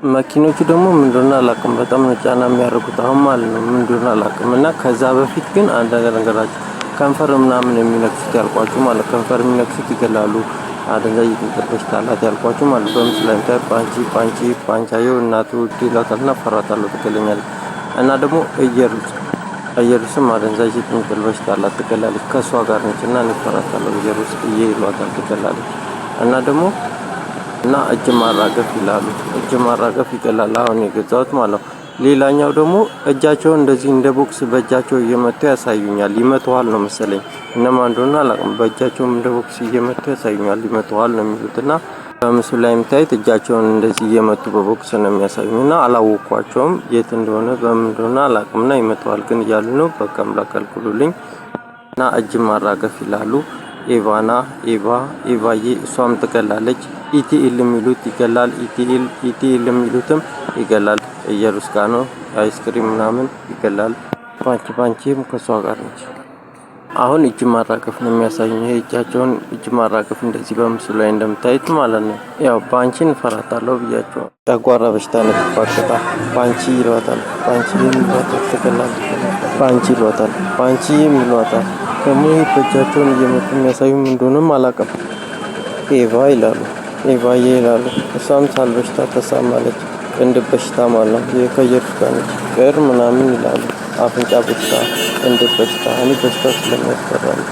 መኪኖቹ ደግሞ ምንድነው አላውቅም በጣም ነው ጫና የሚያደርጉት አሁን ማለት ነው ምንድነው አላውቅም እና ከዛ በፊት ግን አንድ ነገራችሁ ከንፈር ምናምን የሚነክሱት ያልቋችሁ ማለት ከንፈር የሚነክሱት ይገላሉ አደንዛዥ የጥንቅር በሽታ አላት ያልቋችሁ ማለት በምስሉ ላይ ታይፕ ፓንቻዮ እናቱ ዲላታልና ፈራታለሁ ትገለኛለች እና ደግሞ እየሩስም አደንዛዥ የጥንቅር በሽታ አላት ትገላለች ከሷ ጋር ነች እና እኔ ፈራታለሁ እየሩስ ይሏታል ትገላለች እና ደግሞ እና እጅ ማራገፍ ይላሉ እጅ ማራገፍ ይገላል አሁን የገዛሁት ማለት ነው ሌላኛው ደግሞ እጃቸውን እንደዚህ እንደ ቦክስ በእጃቸው እየመቱ ያሳዩኛል ይመቱዋል ነው መሰለኝ እነማን እንደሆነ አላውቅም በእጃቸውም እንደ ቦክስ እየመቱ ያሳዩኛል ይመቱዋል ነው የሚሉትና በምስሉ ላይ የምታዩት እጃቸውን እንደዚህ እየመቱ በቦክስ ነው የሚያሳዩኝና አላወኳቸውም የት እንደሆነ በምን እንደሆነ አላውቅምና ይመቱዋል ግን እያሉ ነው በቃ አምላክ አልኩልኝ እና እጅ ማራገፍ ይላሉ ኤቫዬ እሷም ትገላለች ኢቲኤል የሚሉት ይገላል ኢቲኤል የሚሉትም ይገላል ኢየሩስ ጋር ነው አይስክሪም ምናምን ይገላል ፓንቺም ከሷ ጋር ነች አሁን እጅ ማራገፍ ነው የሚያሳዩኝ ይሄ እጃቸውን እጅ ማራገፍ እንደዚህ በምስሉ ላይ እንደምታዩት ማለት ነው ያው ፓንቺን ፈራታለሁ ብያቸው ጨጓራ በሽታ ነው ተፋቀጣ ፓንቺ ይሏታል ትገላለች ፓንቺ ይሏታል ደግሞ በእጃቸውን እየመቱ የሚያሳዩም እንደሆነም አላውቅም ኤቫዬ ይላሉ እሷም ሳል በሽታ ተሳማለች ቅንድብ በሽታ ማለት ነው የከየሩስ ጋር ነች ቅር ምናምን ይላሉ አፍንጫ በሽታ ቅንድብ በሽታ እኔ በሽታው ስለሚያስፈራኝ